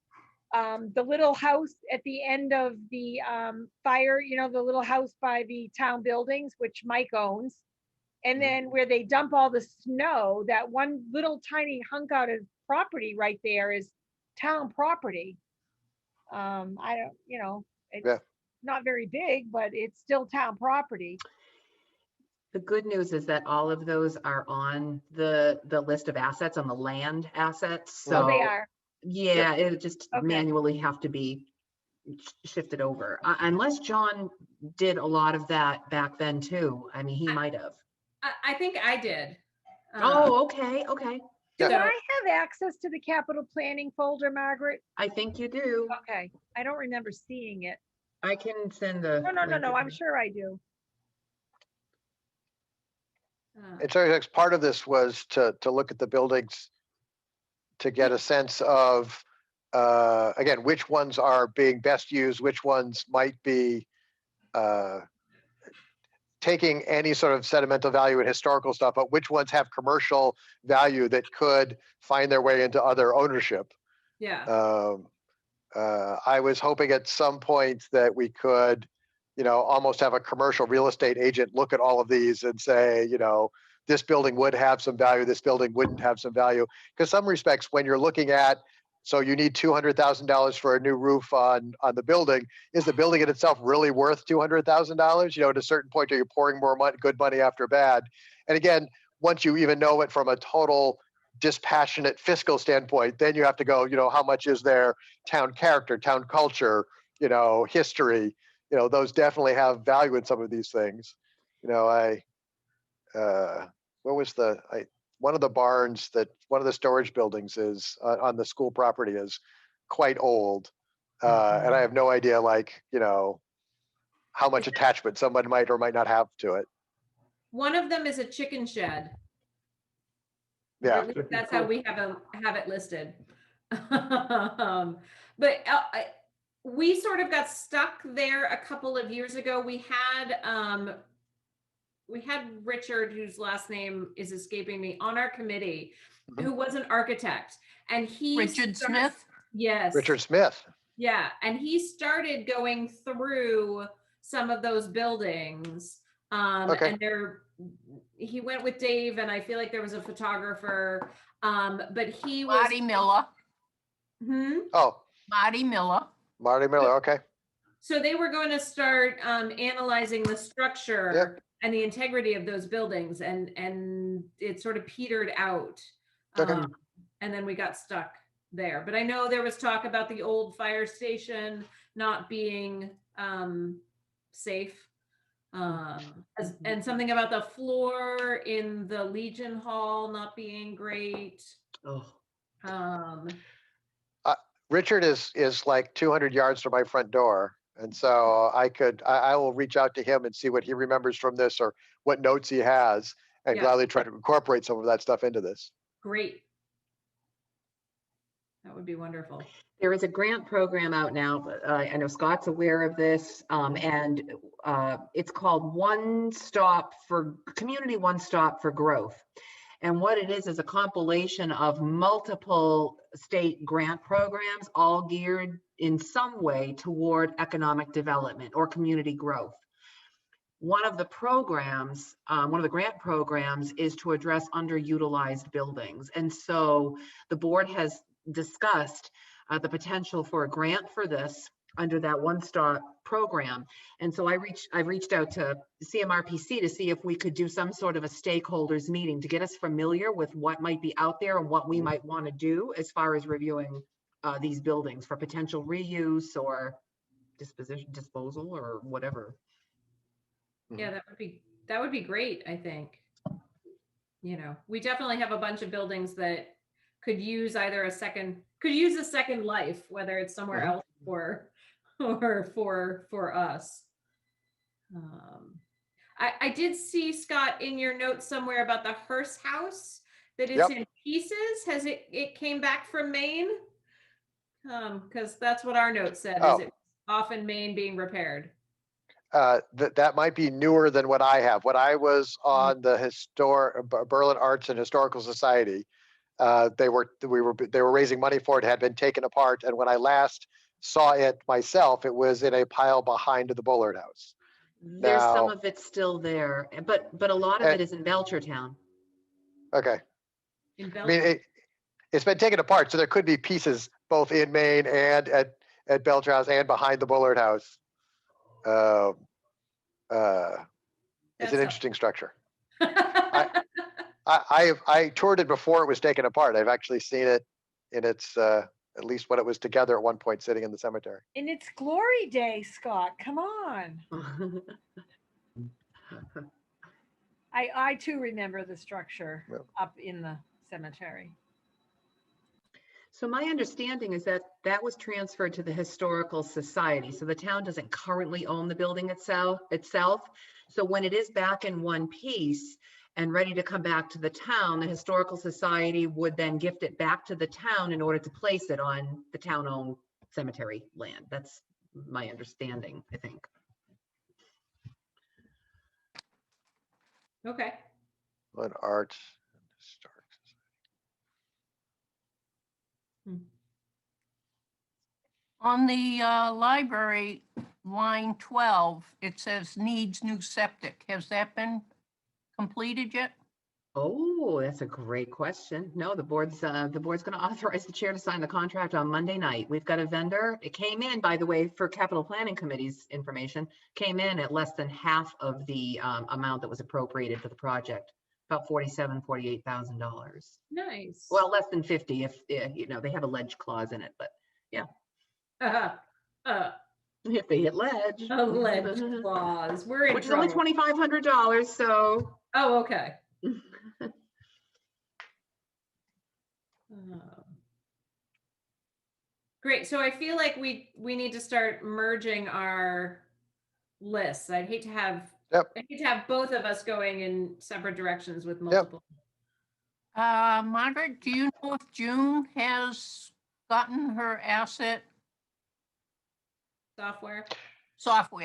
E: the little house at the end of the fire, you know, the little house by the town buildings, which Mike owns. And then where they dump all the snow, that one little tiny hunk out of property right there is town property. I don't, you know, it's
F: Yeah.
E: not very big, but it's still town property.
B: The good news is that all of those are on the list of assets, on the land assets.
E: Oh, they
B: So
E: are.
B: yeah, it would just
E: Okay.
B: manually have to be shifted over. Unless John did a lot of that back then too. I mean, he might have.
A: I think I did.
B: Oh, okay, okay.
E: Do
A: So-
E: I have access to the capital planning folder, Margaret?
B: I think you do.
E: Okay, I don't remember seeing it.
B: I can send the.
E: No,
B: link
E: I'm
B: if you-
E: sure I do.
F: And so Alex, part of this was to look at the buildings to get a sense of, again, which ones are being best used, which ones might be taking any sort of sentimental value and historical stuff, but which ones have commercial value that could find their way into other ownership.
A: Yeah.
F: I was hoping at some point that we could, almost have a commercial real estate agent look at all of these and say, this building would have some value, this building wouldn't have some value. Because some respects, when you're looking at, so you need $200,000 for a new roof on the building, is the building in itself really worth $200,000? At a certain point, are you pouring more money, good money after bad? And again, once you even know it from a total dispassionate fiscal standpoint, then you have to go, how much is there town character, town culture, history, those definitely have value in some of these things. One of the barns one of the storage buildings is on the school property is quite old. And I have no idea, how much attachment someone might or might not have to it.
A: One of them is a chicken shed. Or
F: Yeah.
A: at least that's how we have it listed. But we sort of got stuck there a couple of years ago. We had Richard, whose last name is escaping me, on our committee, who was an architect, and he
C: Richard Smith?
A: Yes.
F: Richard Smith.
A: Yeah, and he started going through some of those buildings.
F: Okay.
A: And he went with Dave, and I feel like there was a photographer. But he was
C: Marty Miller.
F: Oh,
C: Marty Miller.
F: Marty Miller. Okay.
A: So they were going to start analyzing the structure and the integrity of those buildings, and it sort of petered out.
F: Okay.
A: And then we got stuck there. But I know there was talk about the old fire station not being safe. And something about the floor in the Legion Hall not being great.
B: Oh.
F: Richard is like 200 yards from my front door. And so I will reach out to him and see what he remembers from this or what notes he has, and
A: Yeah.
F: gladly try to incorporate some of that stuff into this.
A: Great. That would be wonderful.
B: There is a grant program out now, but I know Scott's aware of this, and it's called Community One Stop for Growth. And what it is a compilation of multiple state grant programs, all geared in some way toward economic development or community growth. One of the grant programs is to address underutilized buildings. And so the board has discussed the potential for a grant for this. under that one-stop program. And so I've reached out to CMRPC to see if we could do some sort of a stakeholders meeting to get us familiar with what might be out there and what we might want to do as far as reviewing these buildings for potential reuse or disposal or whatever.
A: Yeah, that would be great, I think. You know, we definitely have a bunch of buildings that could use either a second life, whether it's somewhere else or for us. I did see, Scott, in your notes somewhere about the Hearst house that is
F: Yep.
A: in pieces. Has it came back from Maine? Because that's what our note said, is it off in Maine being repaired.
F: That might be newer than what I have. When I was on the Berlin Arts and Historical Society, they were raising money for it. It had been taken apart, and when I last saw it myself, it was in a pile behind the Bullard House.
B: There's some
F: Now-
B: of it still there, but a lot of it is in Belchertown.
F: Okay,
A: In
F: I mean
A: Belgium.
F: it's been taken apart, so there could be pieces both in Maine and at Belcher House and behind the Bullard House. It's
A: That's
F: an
A: a-
F: interesting structure. I toured it before it was taken apart. I've actually seen it in its at least when it was together at one point sitting in the cemetery.
E: In its glory day, Scott, come on. I too remember the structure
F: Yep.
E: up in the cemetery.
B: So my understanding is that that was transferred to the Historical Society. So the town doesn't currently own the building itself. So when it is back in one piece and ready to come back to the town, the Historical Society would then gift it back to the town in order to place it on the town-owned cemetery land. That's my understanding, I think.
A: Okay.
F: Berlin Arts and Historic Society.
C: On the library, line 12, it says needs new septic. Has that been completed yet?
B: Oh, that's a great question. No, the board's going to authorize the chair to sign the contract on Monday night. We've got a vendor. It came in, by the way, for capital planning committee's information, came in at less than half of the amount that was appropriated for the project, about $48,000.
A: Nice.
B: Well, less than 50 if you know, they have a ledge clause in it, but yeah, if they hit ledge.
A: a ledge clause. We're in
B: Which is only
A: trouble.
B: $2,500, so.
A: Oh, okay. Great. So I feel like we need to start merging our lists. I'd hate to have both of us going in separate directions with multiple.
C: Margaret, do you know if June has gotten her asset software?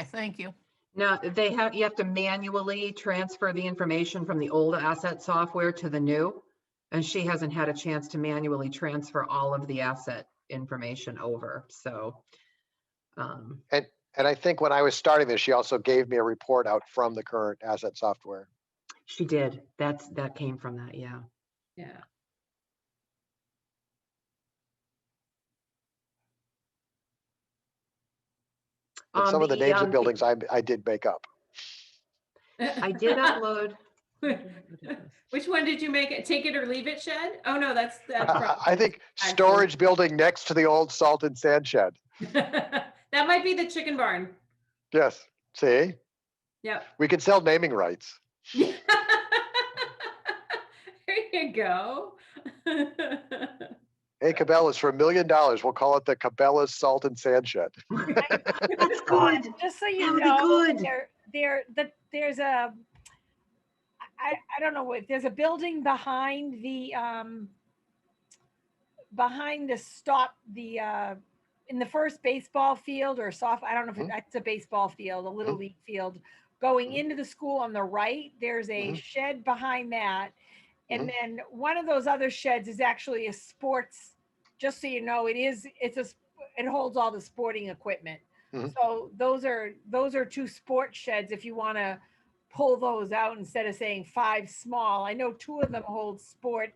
C: Thank you.
B: No, you have to manually transfer the information from the old asset software to the new. And she hasn't had a chance to manually transfer all of the asset information over. So.
F: And I think when I was starting this, she also gave me a report out from the current asset software.
B: She did. That came from that. Yeah.
A: Yeah.
F: And some of the names of buildings I did make up.
B: I did upload.
A: Which one did you make it? Take it or leave it shed? Oh no, that's
F: I think storage building next to the old salt and sand shed.
A: that might be the chicken barn.
F: Yes. See?
A: Yep.
F: We could sell naming rights.
A: There you go.
F: Hey, Cabela's, for $1 million, we'll call it the Cabela's Salt and Sand Shed.
B: That's good.
E: Just so you
B: That would be
E: know,
B: good.
E: there's a, I don't know what, there's a building behind the in the first baseball field or I don't know if it's a baseball field, a little league field, going into the school on the right. There's a shed behind that. And then one of those other sheds is actually a sports, just so you know, it holds all the sporting equipment. So those are two sports sheds if you want to pull those out instead of saying 5 small. I know 2 of them hold sporting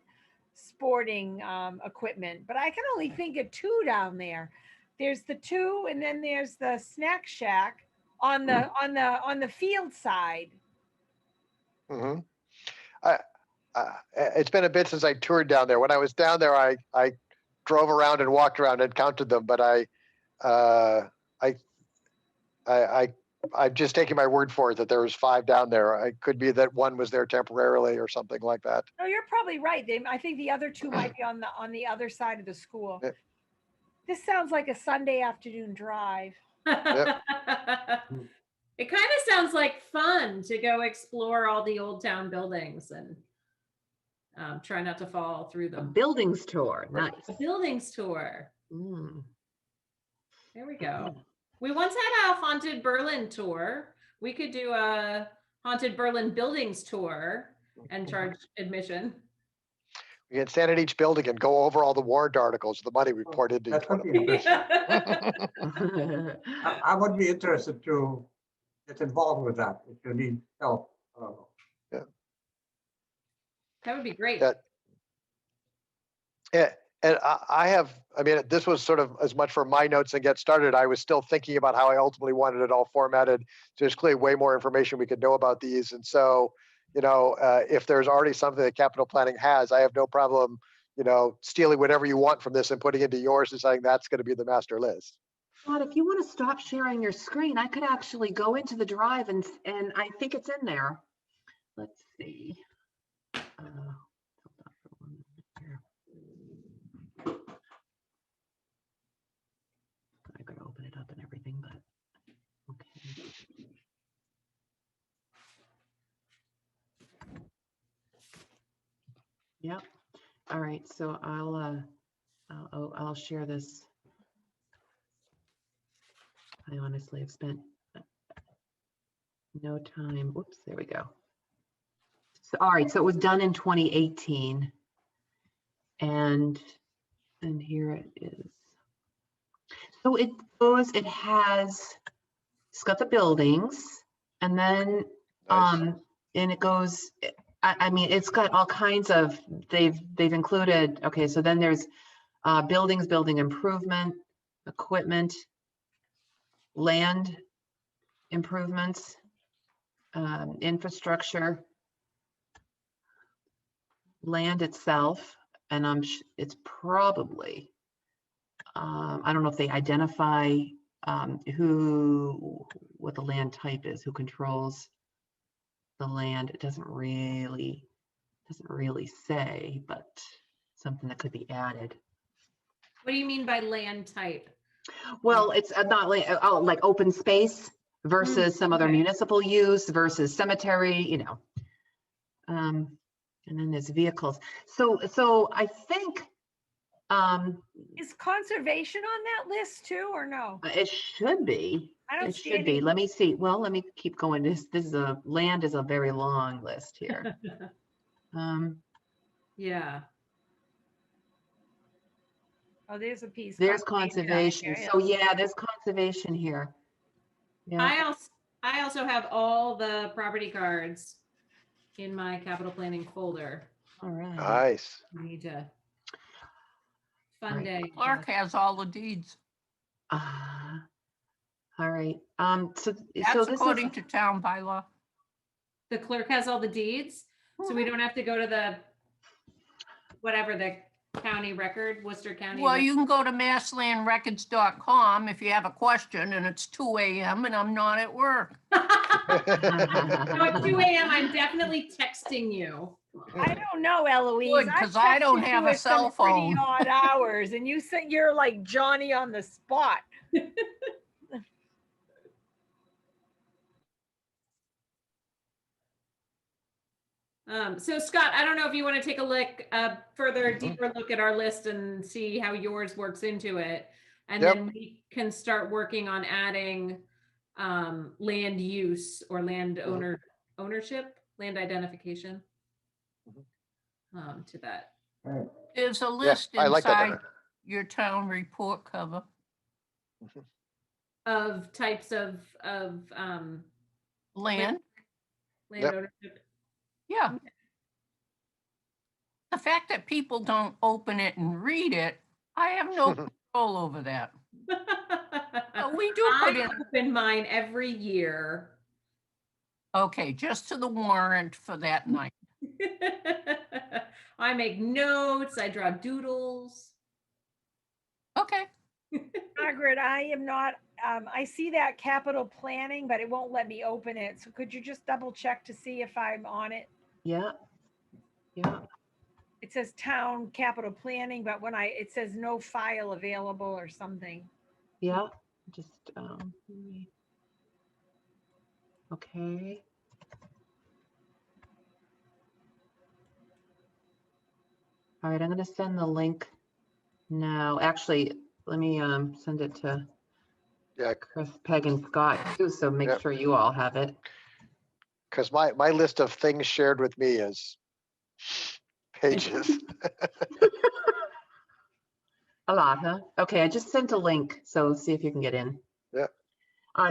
E: equipment, but I can only think of 2 down there. There's the two, and then there's the snack shack on the field side.
F: Mhm. It's been a bit since I toured down there. When I was down there, I drove around and walked around and counted them, but uh, I, I'm just taking my word for it that there was 5 down there. It could be that one was there temporarily or something like that.
E: No, you're probably right. I think the other two might be on the other side of the school.
F: Yeah.
E: This sounds like a Sunday afternoon drive.
A: It kind of sounds like fun to go explore all the old town buildings and try not to fall through
B: A
A: them.
B: buildings tour, nice.
A: A buildings tour.
B: Mm.
A: There we go. We once had a haunted Berlin tour. We could do a haunted Berlin buildings tour and charge admission.
F: We can stand at each building and go over all the warrant articles, the money we poured into each
D: That
F: one
D: would
F: of
D: be
F: them.
D: interesting. I would be interested to get involved with that if you need help.
A: That would be great.
F: That- Yeah, and I have, I mean, this was sort of as much for my notes and get started. I was still thinking about how I ultimately wanted it all formatted. So there's clearly way more information we could know about these. And so, if there's already something that capital planning has, I have no problem, stealing whatever you want from this and putting into yours and saying that's going to be the master list.
B: Scott, if you want to stop sharing your screen, I could actually go into the drive and I think it's in there. Let's see. Hold on for 1 minute here. I gotta open it up and everything, but okay. Yep. All right. So I'll share this. I honestly have spent no time. Whoops, there we go. So, all right, so it was done in 2018. And here it is. So it it's got the buildings and then,
F: Nice.
B: and it goes, I mean, it's got all kinds of, they've included, okay, so then there's buildings, building improvement, equipment, land improvements, infrastructure, land itself, and it's probably, I don't know if they identify what the land type is, who controls the land. It doesn't really say, but something that could be added.
A: What do you mean by land type?
B: Well, it's not like open space versus some other
A: okay.
B: municipal use versus cemetery, and then there's vehicles. So I think
E: Is conservation on that list too, or no?
B: it should be.
E: I don't
B: It
E: see
B: should be.
E: any.
B: Let me see. Well, let me keep going. This is land is a very long list here.
A: Yeah.
E: Oh, there's a piece.
B: There's
E: down
B: conservation.
E: here,
B: So yeah, there's conservation here. Yeah.
A: I also have all the property cards in my capital planning folder.
B: All right.
F: Nice.
A: We need to fun
B: Right.
A: day.
C: Clerk has all the deeds.
B: All right. So
C: That's
B: this
C: according
B: is,
C: to town bylaw.
A: The clerk has all the deeds, so we don't have to go to the county record, Worcester County.
C: Well, you can go to masslandrecords.com if you have a question and it's 2 a.m. and I'm not at work.
A: No, at 2 a.m. I'm definitely texting you.
E: I don't know, Eloise.
C: Good, 'cause I don't
E: texted
C: have
E: you
C: a
E: at some
C: cell
E: pretty
C: phone.
E: odd hours, and you said you're like Johnny on the spot.
A: So Scott, I don't know if you want to take a look, further, deeper look at our list and see how yours works into it. And
F: Yep.
A: then we can start working on adding land use or land ownership, land identification to that.
C: There's a list
F: I like that
C: inside
F: better.
C: your town report cover.
A: Of types of
C: Land,
A: land
F: Yep.
A: ownership.
C: yeah. The fact that people don't open it and read it, I have no control over that. We do put
A: I
C: in,
A: open mine every year.
C: okay, just to the warrant for that night.
A: I make notes, I draw doodles.
C: Okay,
E: Margaret, I am not, I see that capital planning, but it won't let me open it. So could you just double check to see if I'm on it?
B: Yeah. Yeah.
E: It says town capital planning, but when it says no file available or something.
B: Yeah. Just, okay. All right, I'm gonna send the link now. Actually, let me send it to
F: Yeah,
B: Chris, Peg, and Scott too, so make
F: Yep.
B: sure you all have it.
F: because my list of things shared with me is pages.
B: A lot, huh? Okay, I just sent a link, so see if you can get in.
F: Yeah.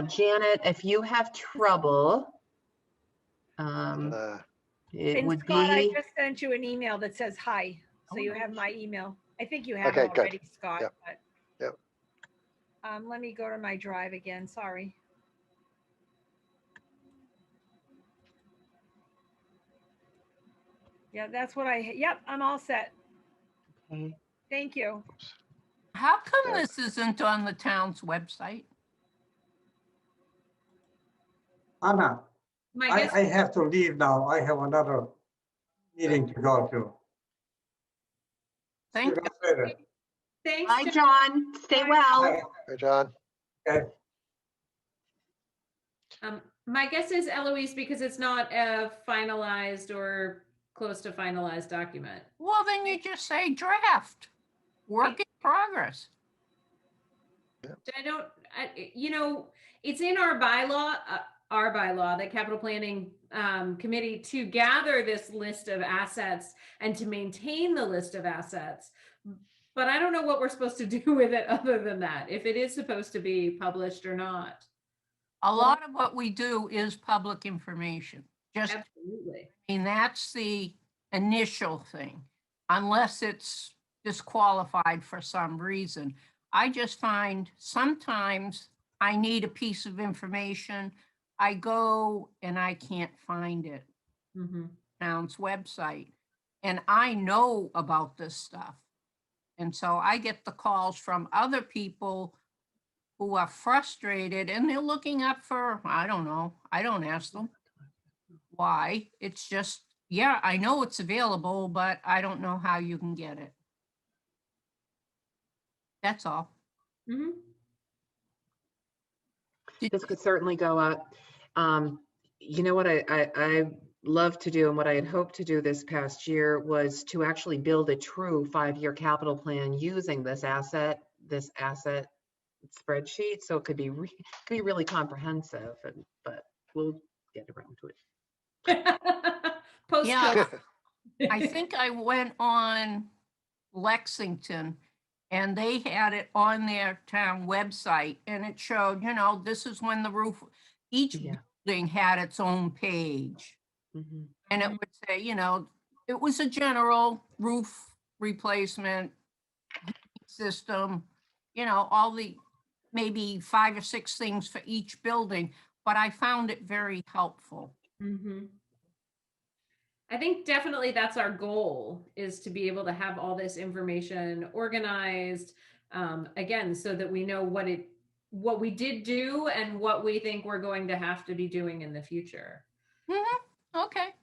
B: Janet, if you have trouble,
F: Uh,
B: it
E: And
B: would
E: Scott, I
B: be,
E: just sent you an email that says hi. So
B: Oh,
E: you
B: nice.
E: have my email. I think you have
F: Okay,
E: it
F: good.
E: already, Scott.
F: Yep.
E: But,
F: Yep.
E: let me go to my drive again. Sorry. Yeah, that's what yep, I'm all set.
B: okay.
E: Thank you.
C: how come
F: Yeah.
C: this isn't on the town's website?
D: Anna,
A: My guess,
D: I have to leave now. I have another meeting to go to. See
C: Thank
D: you
C: you.
D: guys later.
A: thanks,
B: Bye,
A: Jen.
B: John. Stay
E: Bye.
B: well.
D: Bye.
F: Hey, John.
D: Okay.
A: My guess is Eloise, because it's not a finalized or close to finalized document.
C: Well, then you just say draft, work in progress.
A: I don't, it's in our bylaw, the capital planning committee, to gather this list of assets and to maintain the list of assets. But I don't know what we're supposed to do with it other than that, if it is supposed to be published or not.
C: A lot of what we do is public information. Just,
A: Absolutely.
C: I mean, that's the initial thing, unless it's disqualified for some reason. I just find sometimes I need a piece of information. I go and I can't find it.
A: Mhm.
C: Town's website. And I know about this stuff. And so I get the calls from other people who are frustrated and they're looking up for, I don't know, I don't ask them why. It's just, yeah, I know it's available, but I don't know how you can get it. That's all.
A: Mhm.
B: This could certainly go up. You know what I love to do, and what I had hoped to do this past year, was to actually build a true 5-year capital plan using this asset spreadsheet. So it could be really comprehensive, but we'll get around to it.
A: Post
C: Yeah,
A: COVID.
C: I think I went on Lexington and they had it on their town website and it showed, this is when the roof, each
B: Yeah.
C: building had its own page.
B: Mhm.
C: And it would say, it was a general roof replacement system, all the maybe 5 or 6 things for each building, but I found it very helpful.
A: Mhm. I think definitely that's our goal, is to be able to have all this information organized, again, so that we know what we did do and what we think we're going to have to be doing in the future.
C: Okay.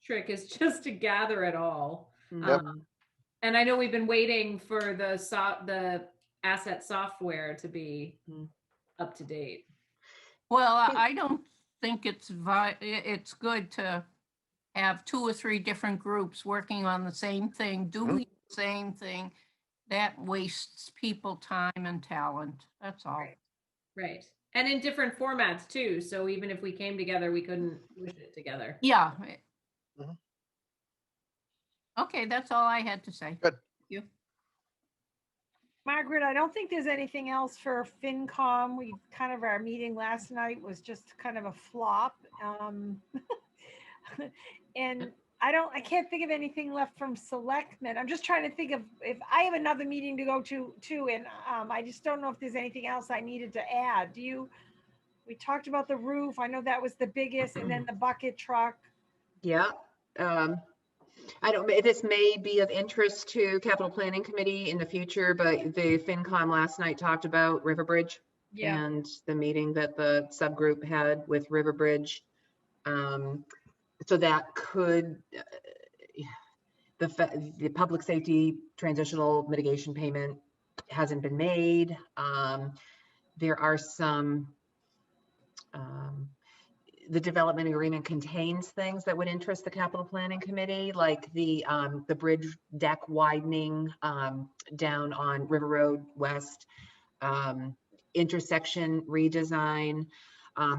A: Trick is just to gather it all.
F: Yep.
A: And I know we've been waiting for the asset software to be up to date.
C: Well, I don't think it's good to have 2 or 3 different groups working on the same thing, doing the same thing. That wastes people time and talent. That's all.
A: Right. And in different formats too. So even if we came together, we couldn't push it together.
C: Yeah.
F: Mhm.
C: Okay, that's all I had to say.
F: Good.
C: Thank you.
E: Margaret, I don't think there's anything else for FinCom. Our meeting last night was just kind of a flop. And I can't think of anything left from selectmen. I'm just trying to think of if I have another meeting to go to too, and I just don't know if there's anything else I needed to add. We talked about the roof. I know that was the biggest, and then the bucket truck.
B: Yeah. I don't, this may be of interest to Capital Planning Committee in the future, but the FinCom last night talked about Riverbridge
E: Yeah.
B: and the meeting that the subgroup had with Riverbridge. So that could, the public safety transitional mitigation payment hasn't been made. There are some, the development agreement contains things that would interest the Capital Planning Committee, like the bridge deck widening down on River Road West, intersection redesign.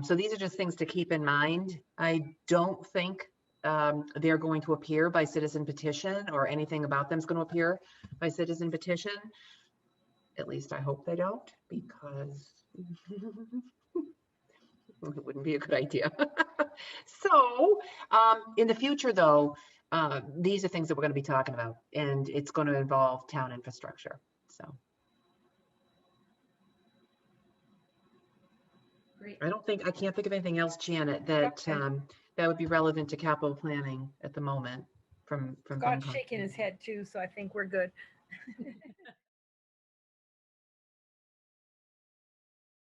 B: So these are just things to keep in mind. I don't think they're going to appear by citizen petition, or anything about them is going to appear by citizen petition. At least I hope they don't, because it wouldn't be a good idea. So in the future, though, these are things that we're going to be talking about, and it's going to involve town infrastructure. So
A: Great.
B: I can't think of anything else, Janet, that
E: Okay.
B: that would be relevant to capital planning at the moment from
E: Scott's
B: FinCom.
E: shaking his head too, so I think we're good.